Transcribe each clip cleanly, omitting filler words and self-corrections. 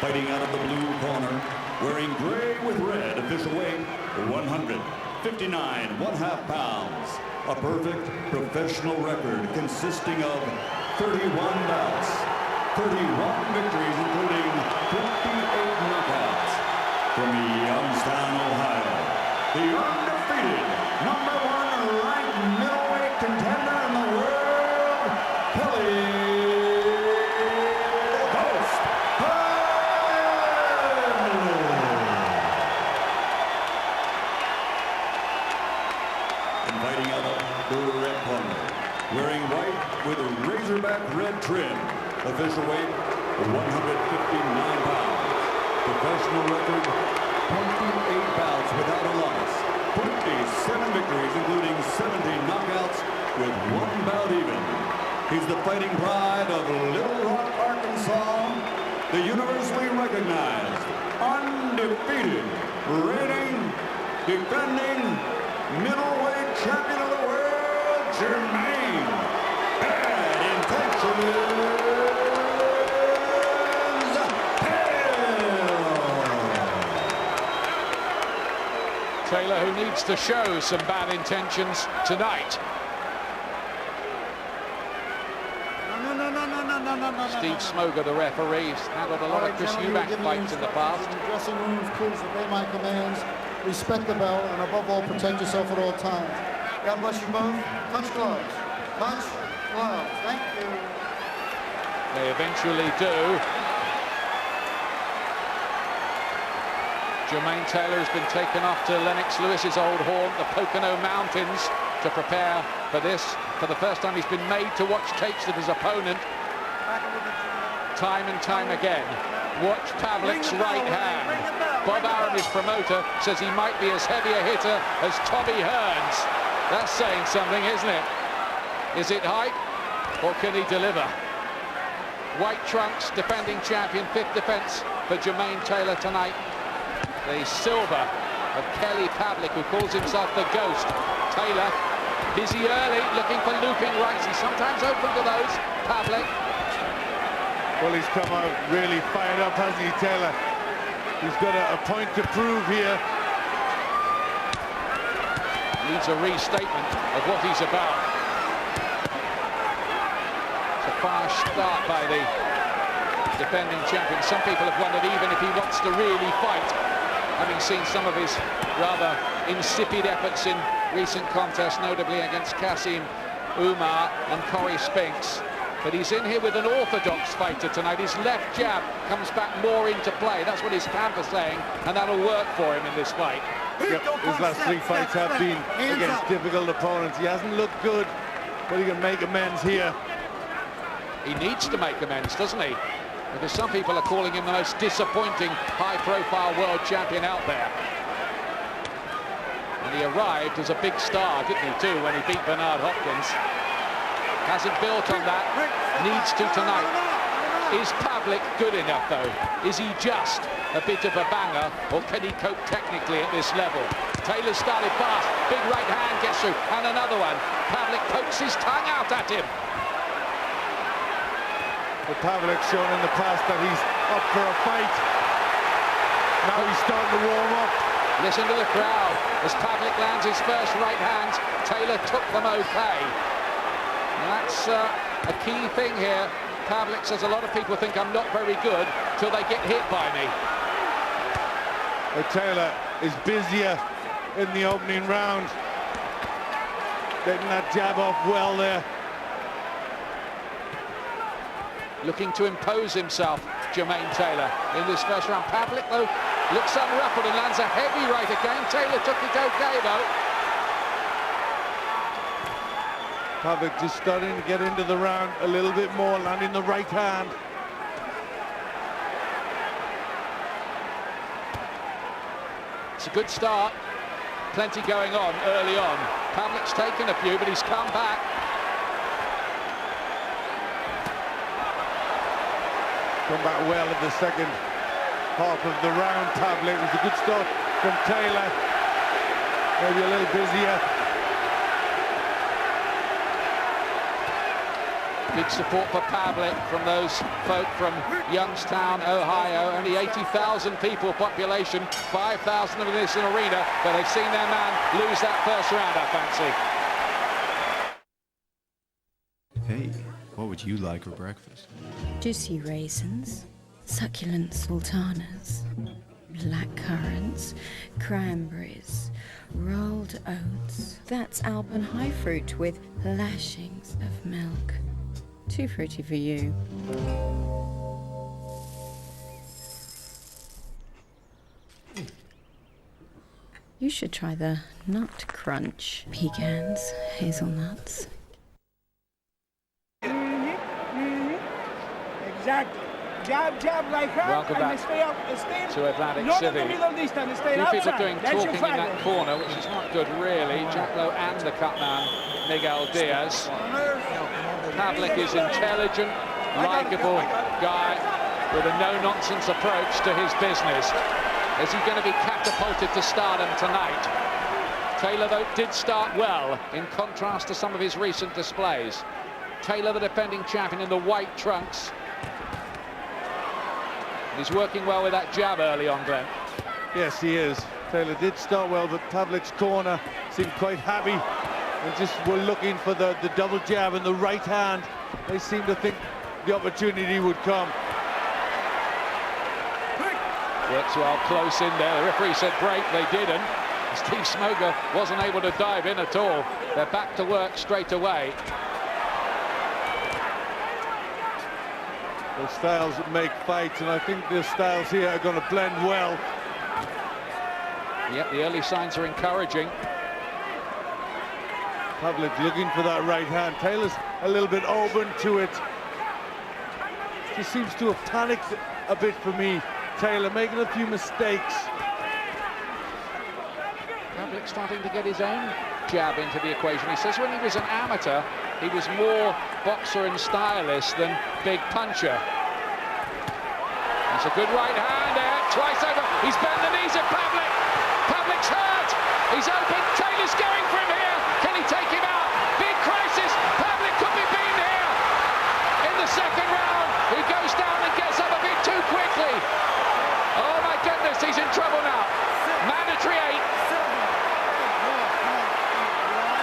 Fighting out of the blue corner, wearing gray with red, official weight 159 1/2 pounds. A perfect professional record consisting of 31 bouts, 31 victories, including 58 knockouts. From Youngstown, Ohio, the undefeated #1 ranked middleweight contender in the world, Pavlik. Fighting out of the red corner, wearing white with a razorback red trim, official weight 159 pounds, professional record 28 bouts without a loss, 27 victories including 70 knockouts with 1 bout even. He's the fighting pride of Little Rock, Arkansas, the universally recognized, undefeated, reigning, defending middleweight champion of the world, Jermain. Bad intentions. Taylor, who needs to show some bad intentions tonight. Steve Smoger, the referee, has handled a lot of Chris Eubank fights in the past. Dressing rooms, crews, obey my commands. Respect the bell, and above all, protect yourself at all times. God bless you both. Touch gloves. Touch gloves. Thank you. They eventually do. Jermain Taylor has been taken off to Lennox Lewis's old haunt, the Pocono Mountains, to prepare for this. For the first time, he's been made to watch tapes of his opponent. Time and time again. Watch Pavlik's right hand. Bob Aaron, his promoter, says he might be as heavy a hitter as Tommy Hearns. That's saying something, isn't it? Is it height, or can he deliver? White trunks, defending champion, 5th defense for Jermain Taylor tonight. The silver of Kelly Pavlik, who calls himself the Ghost. Taylor, busy early, looking for looping rights. He's sometimes open to those, Pavlik. Well, he's come out really fired up, hasn't he, Taylor? He's got a point to prove here. Needs a restatement of what he's about. It's a fast start by the defending champion. Some people have wondered even if he wants to really fight, having seen some of his rather insipid efforts in recent contests, notably against Kasim Umar and Corey Spinks. But he's in here with an orthodox fighter tonight. His left jab comes back more into play. That's what his camp is saying, and that'll work for him in this fight. Yep, his last 3 fights have been against difficult opponents. He hasn't looked good, but he can make amends here. He needs to make amends, doesn't he? Because some people are calling him the most disappointing high-profile world champion out there. And he arrived as a big star, didn't he, too, when he beat Bernard Hopkins. Hasn't built on that, needs to tonight. Is Pavlik good enough, though? Is he just a bit of a banger, or can he cope technically at this level? Taylor started fast, big right hand gets through, and another one. Pavlik pokes his tongue out at him. But Pavlik's shown in the past that he's up for a fight. Now he's starting to warm up. Listen to the crowd as Pavlik lands his first right hand. Taylor took them okay. And that's a key thing here. Pavlik says a lot of people think I'm not very good till they get hit by me. But Taylor is busier in the opening round. Getting that jab off well there. Looking to impose himself, Jermain Taylor, in this first round. Pavlik, though, looks unruffled and lands a heavy right again. Taylor took it okay, though. Pavlik just starting to get into the round a little bit more, landing the right hand. It's a good start. Plenty going on early on. Pavlik's taken a few, but he's come back. Come back well in the second half of the round. Pavlik, was a good start from Taylor. Maybe a little busier. Big support for Pavlik from those folk from Youngstown, Ohio. Only 80,000 people population, 5,000 of them in this arena, but they've seen their man lose that first round, I fancy. Hey, what would you like for breakfast? Juicy raisins, succulent sultanas, black currants, cranberries, rolled oats. That's Alpen high fruit with lashings of milk. Too fruity for you. You should try the nut crunch. Pecans, hazelnuts. Exactly. Jab, jab like her. Welcome back to Atlantic City. Two people doing talking in that corner, which is not good, really. Jack Lowe and the cutman, Miguel Diaz. Pavlik is intelligent, likeable guy with a no-nonsense approach to his business. Is he going to be catapulted to stardom tonight? Taylor, though, did start well, in contrast to some of his recent displays. Taylor, the defending champion, in the white trunks. He's working well with that jab early on, Glenn. Yes, he is. Taylor did start well, but Pavlik's corner seemed quite happy and just were looking for the double jab in the right hand. They seemed to think the opportunity would come. Works well close in there. The referee said break, they didn't. Steve Smoger wasn't able to dive in at all. They're back to work straight away. The styles that make fights, and I think the styles here are going to blend well. Yep, the early signs are encouraging. Pavlik looking for that right hand. Taylor's a little bit open to it. He seems to have panicked a bit for me. Taylor making a few mistakes. Pavlik starting to get his own jab into the equation. He says when he was an amateur, he was more boxer and stylist than big puncher. It's a good right hand there, twice over. He's bent the knees at Pavlik. Pavlik's hurt. He's open. Taylor's going for him here. Can he take him out? Big crisis. Pavlik could be beaten here. In the second round, he goes down and gets up a bit too quickly. Oh my goodness, he's in trouble now. Mandatory 8.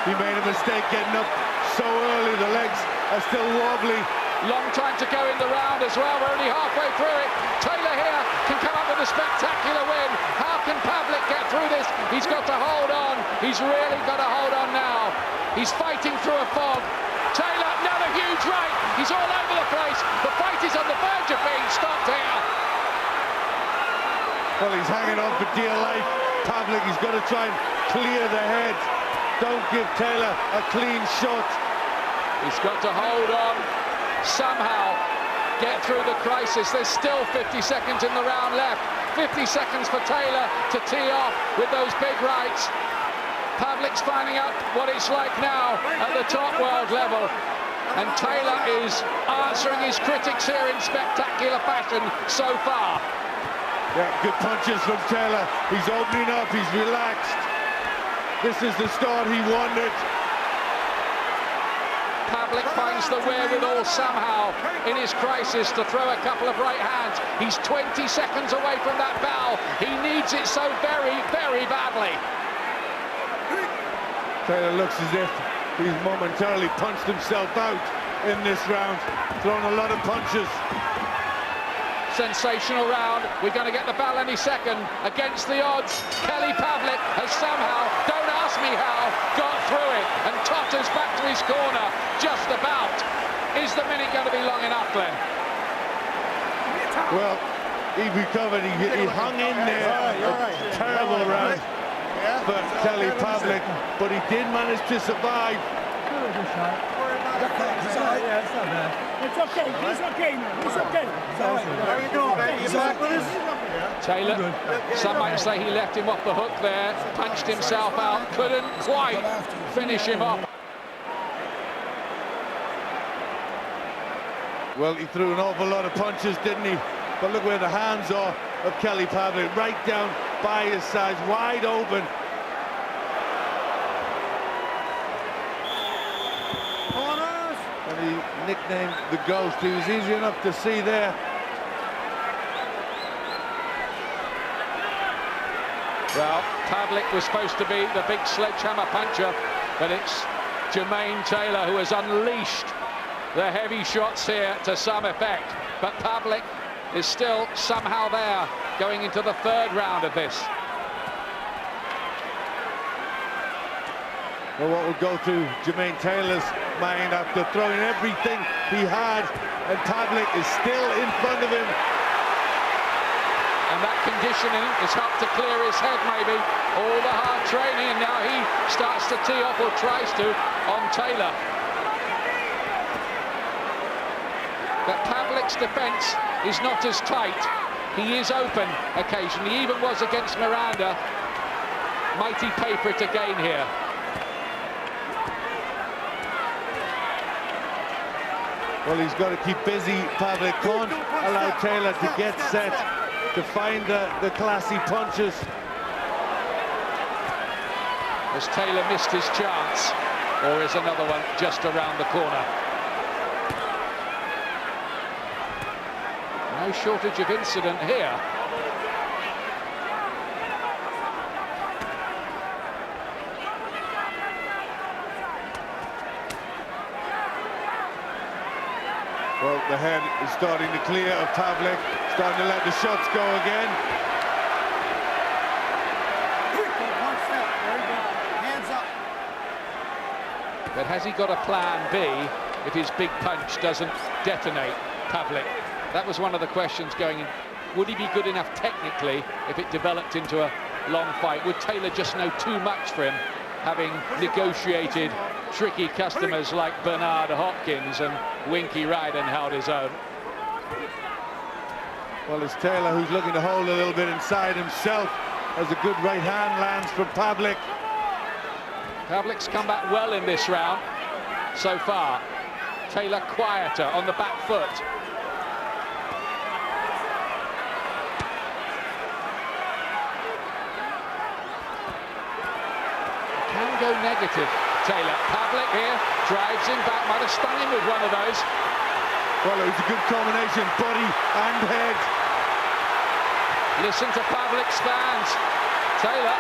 He made a mistake getting up so early. The legs are still wobbly. Long time to go in the round as well. We're only halfway through it. Taylor here can come up with a spectacular win. How can Pavlik get through this? He's got to hold on. He's really got to hold on now. He's fighting through a fog. Taylor, another huge right. He's all over the place. The fight is on the verge of being stopped here. Well, he's hanging on for dear life. Pavlik, he's got to try and clear the head. Don't give Taylor a clean shot. He's got to hold on, somehow get through the crisis. There's still 50 seconds in the round left. 50 seconds for Taylor to tee off with those big rights. Pavlik's finding out what it's like now at the top world level. And Taylor is answering his critics here in spectacular fashion so far. Yeah, good punches from Taylor. He's opening up, he's relaxed. This is the start he wanted. Pavlik finds the wherewithal somehow in his crisis to throw a couple of right hands. He's 20 seconds away from that bow. He needs it so very, very badly. Taylor looks as if he's momentarily punched himself out in this round. Thrown a lot of punches. Sensational round. We're going to get the bell any second. Against the odds, Kelly Pavlik has somehow, don't ask me how, got through it and totters back to his corner. Just about. Is the minute going to be long enough, Glenn? Well, he recovered. He hung in there. A terrible round for Kelly Pavlik, but he did manage to survive. It's okay, he's okay, man. He's okay. How you doing, man? You back with us? Taylor, some might say he left him off the hook there, punched himself out, couldn't quite finish him off. Well, he threw an awful lot of punches, didn't he? But look where the hands are of Kelly Pavlik, right down by his side, wide open. And he nicknamed the Ghost. He was easy enough to see there. Well, Pavlik was supposed to be the big sledgehammer puncher, but it's Jermain Taylor who has unleashed the heavy shots here to some effect. But Pavlik is still somehow there going into the third round of this. Well, what will go through Jermain Taylor's mind after throwing everything he had, and Pavlik is still in front of him. And that conditioning has helped to clear his head, maybe. All the hard training, and now he starts to tee off, or tries to, on Taylor. But Pavlik's defence is not as tight. He is open occasionally. He even was against Miranda. Might he pay for it again here? Well, he's got to keep busy. Pavlik can't allow Taylor to get set, to find the classy punches. Has Taylor missed his chance, or is another one just around the corner? No shortage of incident here. Well, the head is starting to clear of Pavlik, starting to let the shots go again. Hands up. But has he got a plan B if his big punch doesn't detonate, Pavlik? That was one of the questions going in. Would he be good enough technically if it developed into a long fight? Would Taylor just know too much for him, having negotiated tricky customers like Bernard Hopkins and Winky Ryden held his own? Well, it's Taylor who's looking to hold a little bit inside himself as a good right hand lands from Pavlik. Pavlik's come back well in this round so far. Taylor quieter on the back foot. Can go negative, Taylor. Pavlik here drives him back, might have stung him with one of those. Well, it was a good combination, body and head. Listen to Pavlik's fans. Taylor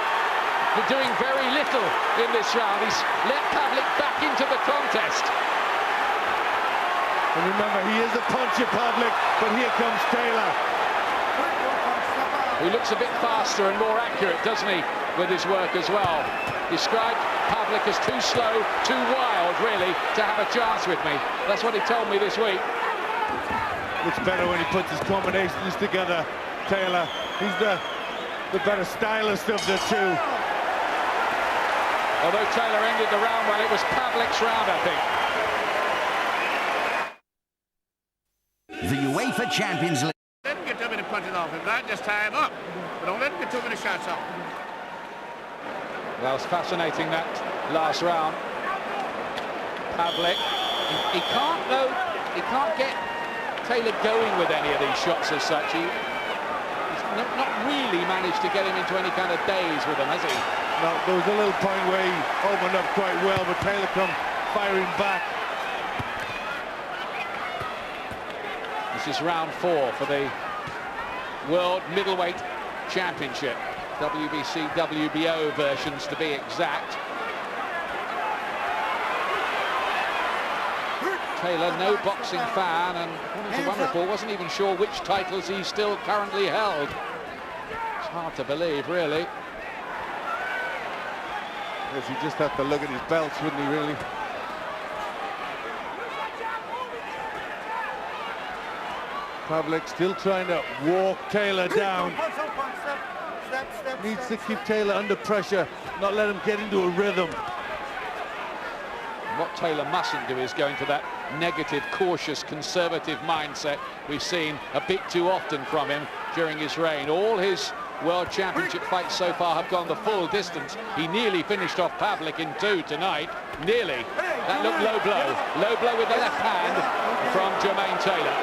doing very little in this round. He's let Pavlik back into the contest. And remember, he is a puncher, Pavlik, but here comes Taylor. He looks a bit faster and more accurate, doesn't he, with his work as well. Described Pavlik as too slow, too wild, really, to have a chance with me. That's what he told me this week. Looks better when he puts his combinations together, Taylor. He's the better stylist of the two. Although Taylor ended the round well, it was Pavlik's round, I think. The UEFA Champions League. Let him get too many punches off him, right? Just tie him up. But don't let him get too many shots off. Well, it's fascinating, that last round. Pavlik, he can't, though, he can't get Taylor going with any of these shots as such. He's not really managed to get him into any kind of daze with them, has he? No, there was a little point where he opened up quite well, but Taylor come firing back. This is round 4 for the World Middleweight Championship. WBC, WBO versions to be exact. Taylor, no boxing fan, and according to one report, wasn't even sure which titles he still currently held. It's hard to believe, really. Yes, he just had to look at his belts, wouldn't he, really? Pavlik still trying to walk Taylor down. Needs to keep Taylor under pressure, not let him get into a rhythm. What Taylor mustn't do is go into that negative, cautious, conservative mindset we've seen a bit too often from him during his reign. All his World Championship fights so far have gone the full distance. He nearly finished off Pavlik in 2 tonight. Nearly. That looked low blow. Low blow with the left hand from Jermain Taylor.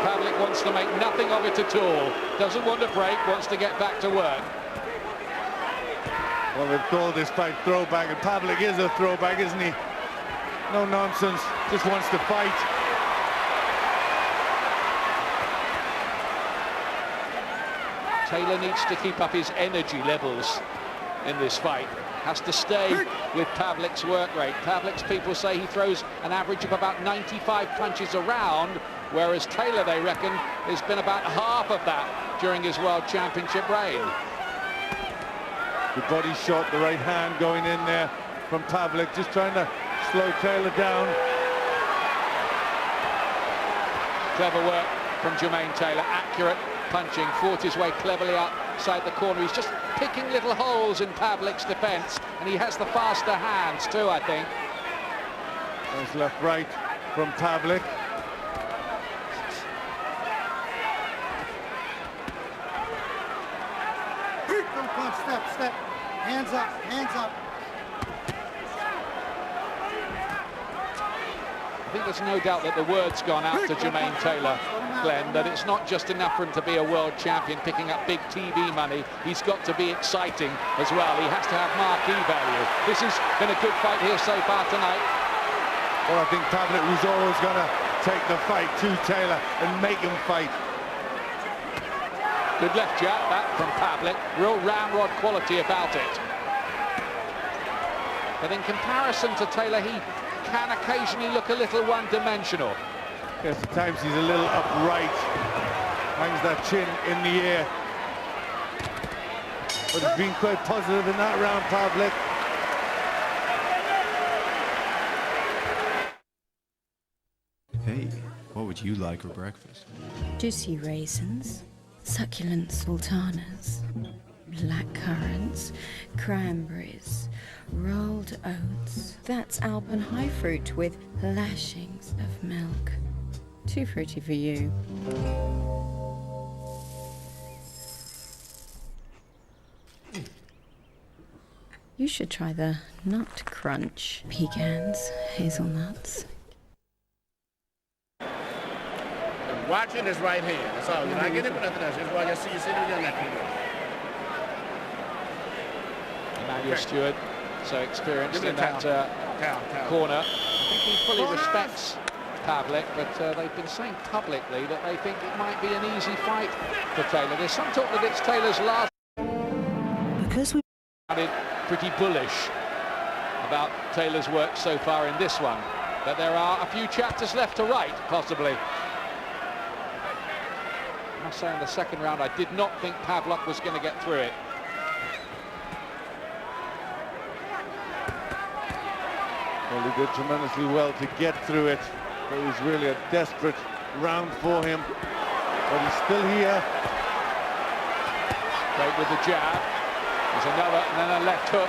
Pavlik wants to make nothing of it at all. Doesn't want to break, wants to get back to work. Well, they've called this fight throwback, and Pavlik is a throwback, isn't he? No nonsense, just wants to fight. Taylor needs to keep up his energy levels in this fight. Has to stay with Pavlik's work rate. Pavlik's people say he throws an average of about 95 punches a round, whereas Taylor, they reckon, has been about half of that during his World Championship reign. The body shot, the right hand going in there from Pavlik, just trying to slow Taylor down. Clever work from Jermain Taylor, accurate punching, fought his way cleverly outside the corner. He's just picking little holes in Pavlik's defence, and he has the faster hands too, I think. Nice left-right from Pavlik. Don't punch, step. Hands up. I think there's no doubt that the word's gone out to Jermain Taylor, Glenn, that it's not just enough for him to be a world champion, picking up big TV money. He's got to be exciting as well. He has to have marquee value. This has been a good fight here so far tonight. Well, I think Pavlik was always going to take the fight to Taylor and make him fight. Good left jab, that from Pavlik. Real ramrod quality about it. But in comparison to Taylor, he can occasionally look a little one-dimensional. Yes, at times he's a little upright, hangs that chin in the air. But he's been quite positive in that round, Pavlik. Hey, what would you like for breakfast? Juicy raisins, succulent sultanas, black currants, cranberries, rolled oats. That's Alpen high fruit with lashings of milk. Too fruity for you. You should try the nut crunch. Pecans, hazelnuts. Watching his right hand. That's all. You're not getting it for nothing else. Just watch. You see it with your left hand. Emmanuel Stewart, so experienced in that corner. I think he fully respects Pavlik, but they've been saying publicly that they think it might be an easy fight for Taylor. There's some talk that it's Taylor's last. Because we Sounded pretty bullish about Taylor's work so far in this one, but there are a few chapters left to write, possibly. I must say, in the second round, I did not think Pavlik was going to get through it. Well, he did tremendously well to get through it. It was really a desperate round for him, but he's still here. Great with the jab. There's another, and then a left hook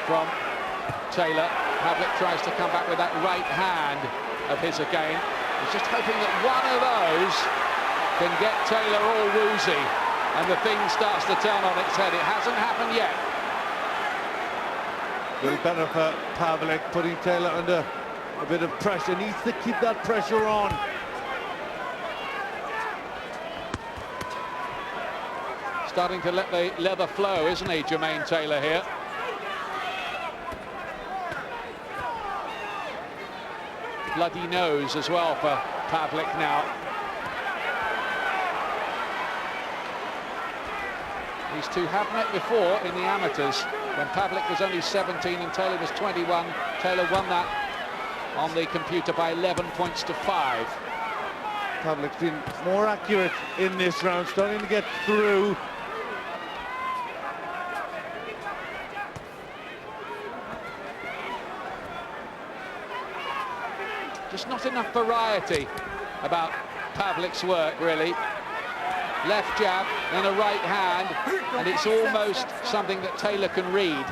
from Taylor. Pavlik tries to come back with that right hand of his again. He's just hoping that one of those can get Taylor all woozy and the thing starts to turn on its head. It hasn't happened yet. A little better for Pavlik, putting Taylor under a bit of pressure. Needs to keep that pressure on. Starting to let the leather flow, isn't he, Jermain Taylor here? Bloody nose as well for Pavlik now. These two have met before in the amateurs when Pavlik was only 17 and Taylor was 21. Taylor won that on the computer by 11 points to 5. Pavlik's been more accurate in this round, starting to get through. Just not enough variety about Pavlik's work, really. Left jab and a right hand, and it's almost something that Taylor can read.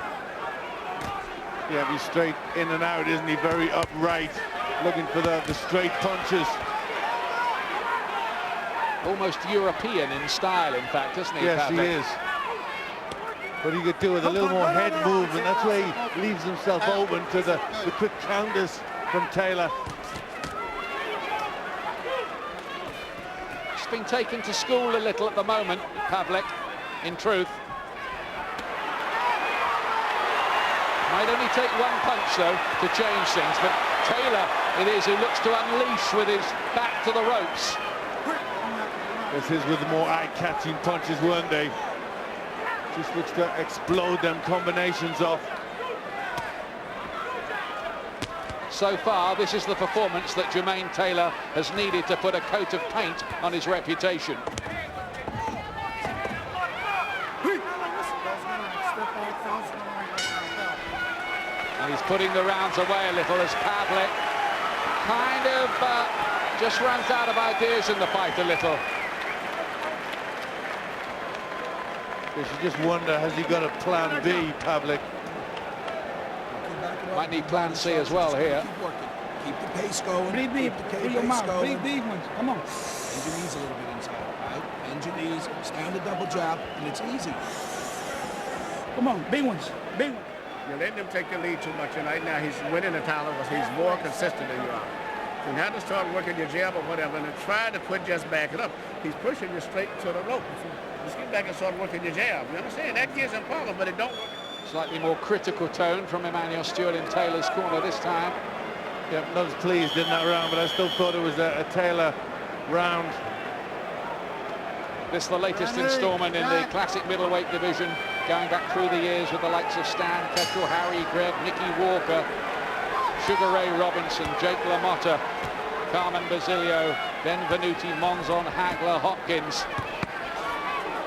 Yeah, he's straight in and out, isn't he? Very upright, looking for the straight punches. Almost European in style, in fact, isn't he? Yes, Pavlik? he is. But he could do with a little more head movement. That's where he leaves himself open to the quick counters from Taylor. He's been taken to school a little at the moment, Pavlik, in truth. Might only take one punch, though, to change things, but Taylor it is who looks to unleash with his back to the ropes. Yes, his were the more eye-catching punches, weren't they? Just looks to explode them combinations off. So far, this is the performance that Jermain Taylor has needed to put a coat of paint on his reputation. And he's putting the rounds away a little as Pavlik kind of just runs out of ideas in the fight a little. You should just wonder, has he got a plan B, Pavlik? Might need plan C as well here. Keep working. Keep the pace going. Breathe deep. Breathe your mouth. Breathe deep ones. Come on. Bend your knees a little bit inside, right? Bend your knees, stand a double jab, and it's easy. Come on, big ones. Big ones. You're letting him take the lead too much tonight. Now he's winning the title because he's more consistent than you are. So you have to start working your jab or whatever and then try to quit just backing up. He's pushing you straight to the rope. Just get back and start working your jab. You understand? That gives him power, but it don't work. Slightly more critical tone from Emmanuel Stewart in Taylor's corner this time. Yeah, not as pleased in that round, but I still thought it was a Taylor round. This is the latest instalment in the classic middleweight division, going back through the years with the likes of Stan Ketchel, Harry Gregg, Nicky Walker, Sugar Ray Robinson, Jake LaMotta, Carmen Basilio, Ben Venuti, Monzon, Hagler, Hopkins.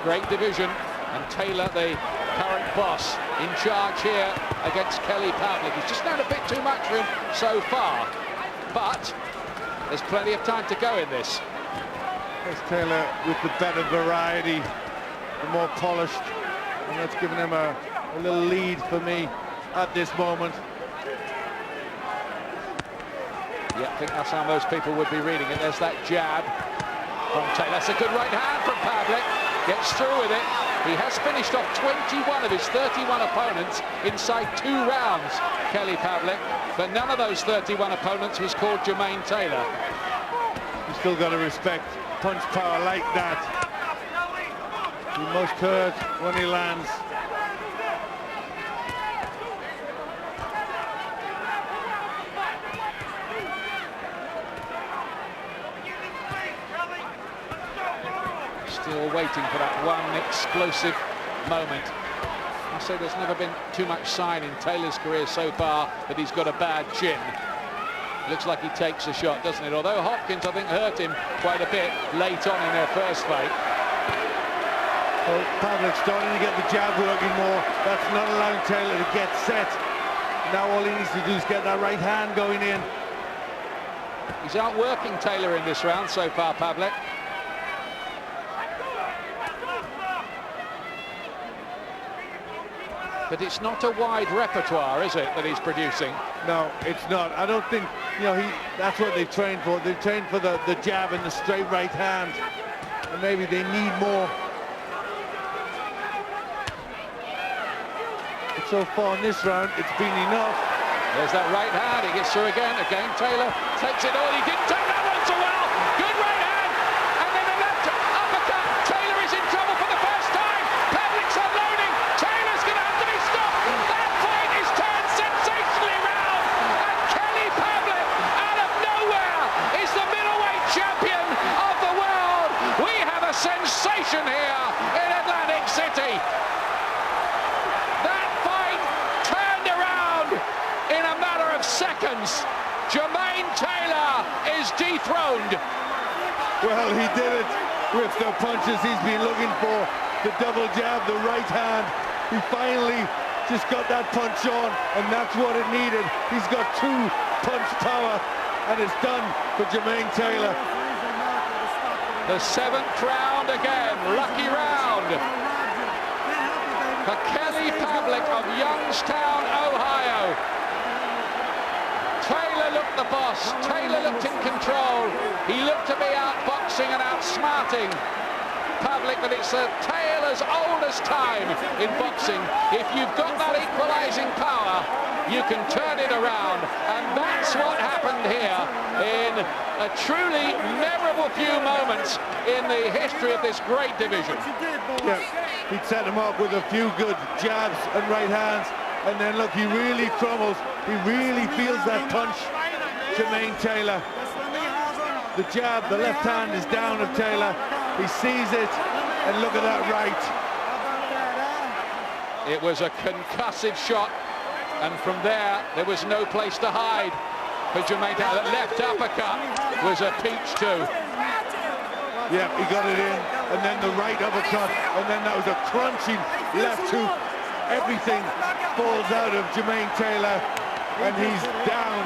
Great division, and Taylor, the current boss, in charge here against Kelly Pavlik. He's just done a bit too much for him so far, but there's plenty of time to go in this. There's Taylor with the better variety, the more polished, and that's given him a little lead for me at this moment. Yeah, I think that's how most people would be reading it. There's that jab from Taylor. That's a good right hand from Pavlik. Gets through with it. He has finished off 21 of his 31 opponents inside 2 rounds, Kelly Pavlik, but none of those 31 opponents was called Jermain Taylor. You still got to respect punch power like that. He must hurt when he lands. Still waiting for that one explosive moment. I say there's never been too much sign in Taylor's career so far that he's got a bad chin. Looks like he takes a shot, doesn't it? Although Hopkins, I think, hurt him quite a bit late on in their first fight. Well, Pavlik's starting to get the jab working more. That's not allowing Taylor to get set. Now all he needs to do is get that right hand going in. He's outworking Taylor in this round so far, Pavlik. But it's not a wide repertoire, is it, that he's producing? No, it's not. I don't think, you know, that's what they've trained for. They've trained for the jab and the straight right hand. And maybe they need more. But so far in this round, it's been enough. There's that right hand. He gets through again. Again, Taylor takes it on. He didn't take that one so well. Good right hand. And then a left uppercut. Taylor is in trouble for the first time. Pavlik's unloading. Taylor's going to have to be stopped. That fight is turned sensationally round. And Kelly Pavlik, out of nowhere, is the middleweight champion of the world. We have a sensation here in Atlantic City. That fight turned around in a matter of seconds. Jermain Taylor is dethroned. Well, he did it with the punches he's been looking for. The double jab, the right hand. He finally just got that punch on, and that's what it needed. He's got 2 punch power, and it's done for Jermain Taylor. The 7th round again, lucky round for Kelly Pavlik of Youngstown, Ohio. Taylor looked the boss. Taylor looked in control. He looked to be outboxing and outsmarting Pavlik, but it's Taylor's oldest time in boxing. If you've got that equalizing power, you can turn it around, and that's what happened here in a truly memorable few moments in the history of this great division. Yeah, he'd set him up with a few good jabs and right hands, and then look, he really crumbles. He really feels that punch, Jermain Taylor. The jab, the left hand is down of Taylor. He sees it, and look at that right. It was a concussive shot, and from there was no place to hide for Jermain Taylor. That left uppercut was a peach too. Yeah, he got it in, and then the right uppercut, and then that was a crunching left hook. Everything falls out of Jermain Taylor, and he's down.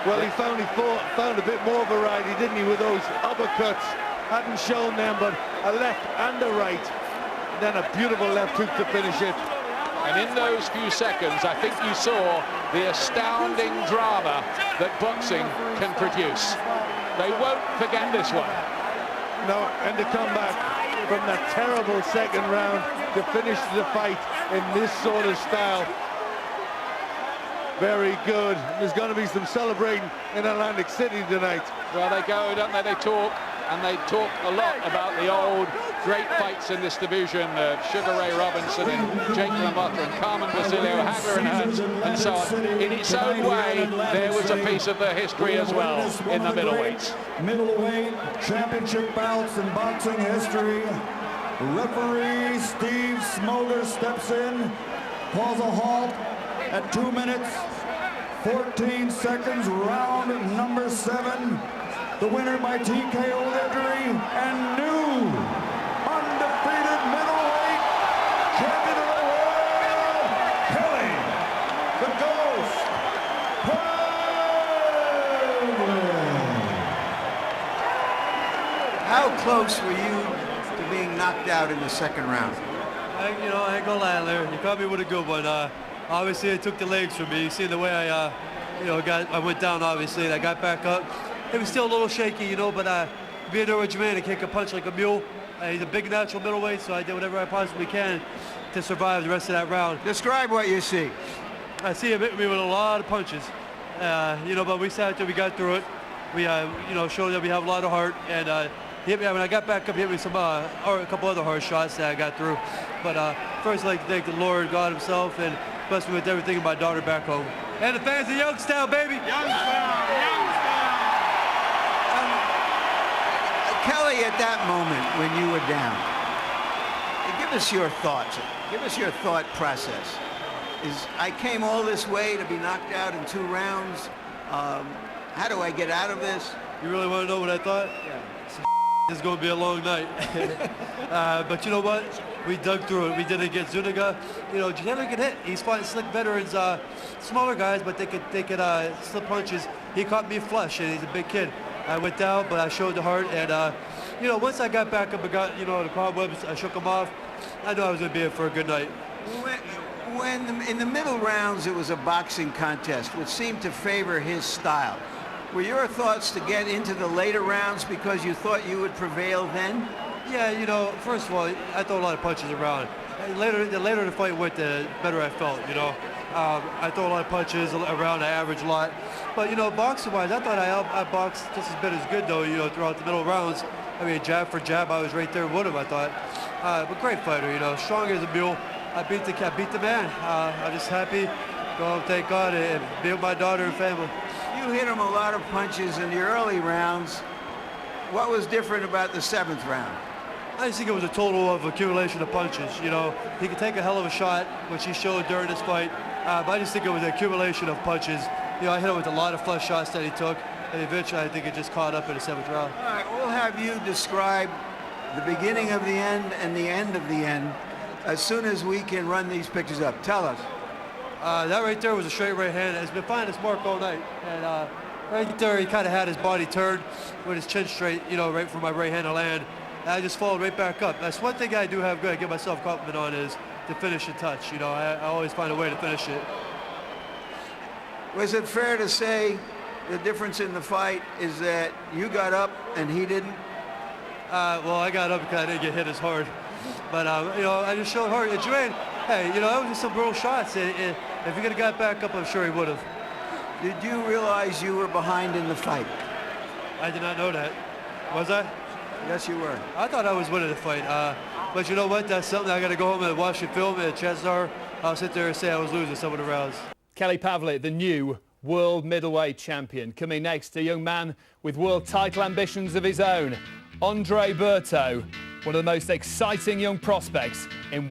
Well, he found a bit more variety, didn't he, with those uppercuts. Hadn't shown them, but a left and a right. Then a beautiful left hook to finish it. And in those few seconds, I think you saw the astounding drama that boxing can produce. They won't forget this one. No, and to come back from that terrible second round to finish the fight in this sort of style. Very good. There's going to be some celebrating in Atlantic City tonight. Well, they go, don't they? They talk, and they talk a lot about the old great fights in this division, Sugar Ray Robinson and Jake LaMotta and Carmen Basilio, Hagler and Hearns, and so on. In its own way, there was a piece of the history as well in the middleweights. Middleweight championship bouts in boxing history. Referee Steve Smoger steps in, calls a halt at 2 minutes, 14 seconds, round number 7. The winner by TKO victory and new undefeated middleweight champion of the world, Kelly, the Ghost, Pavlik. How close were you to being knocked out in the second round? I ain't gonna lie, Larry. You caught me with a good one. Obviously, it took the legs from me. You see the way I went down, obviously, and I got back up. It was still a little shaky, but being there with Jermain, I kick a punch like a mule. He's a big natural middleweight, so I did whatever I possibly can to survive the rest of that round. Describe what you see. I see him hit me with a lot of punches, but we sat there, we got through it. We, showed that we have a lot of heart, and he hit me. When I got back up, he hit me a couple other hard shots that I got through. But first, I'd like to thank the Lord, God himself, and bless me with everything and my daughter back home. And the fans of Youngstown, baby! Youngstown! Kelly, at that moment when you were down, give us your thoughts. Give us your thought process. I came all this way to be knocked out in 2 rounds. How do I get out of this? You really want to know what I thought? Yeah. This is going to be a long night. But you know what? We dug through it. We did it against Zuniga. Taylor could hit. He's fighting slick veterans, smaller guys, but they could slip punches. He caught me flush, and he's a big kid. I went down, but I showed the heart, and once I got back up and got the cobwebs, I shook them off. I knew I was going to be in for a good night. In the middle rounds, it was a boxing contest, which seemed to favor his style. Were your thoughts to get into the later rounds because you thought you would prevail then? Yeah, first of all, I throw a lot of punches around. The later the fight went, the better I felt, I throw a lot of punches around, I average a lot. But, boxing-wise, I thought I boxed just as good, though, throughout the middle rounds. I mean, jab for jab, I was right there with him, I thought. But great fighter, strong as a mule. I beat the man. I'm just happy, thank God, and be with my daughter and family. You hit him a lot of punches in the early rounds. What was different about the 7th round? I just think it was a total of accumulation of punches. He could take a hell of a shot, which he showed during this fight. But I just think it was an accumulation of punches. I hit him with a lot of flush shots that he took, and eventually I think it just caught up in the 7th round. All right, we'll have you describe the beginning of the end and the end of the end as soon as we can run these pictures up. Tell us. That right there was a straight right hand. It's been finding its mark all night. And right there, he kind of had his body turned with his chin straight, right for my right hand to land. And I just followed right back up. That's one thing I do have good. I give myself compliment on is the finish and touch. I always find a way to finish it. Was it fair to say the difference in the fight is that you got up and he didn't? Well, I got up because I didn't get hit as hard. But, I just showed heart. And Jermain, hey, that was just some brutal shots. If he could have got back up, I'm sure he would have. Did you realize you were behind in the fight? I did not know that. Was I? Yes, you were. I thought I was winning the fight. But you know what? That's something I got to go home and watch the film, and chances are I'll sit there and say I was losing some of the rounds. Kelly Pavlik, the new world middleweight champion. Coming next, a young man with world title ambitions of his own, Andre Berto, one of the most exciting young prospects in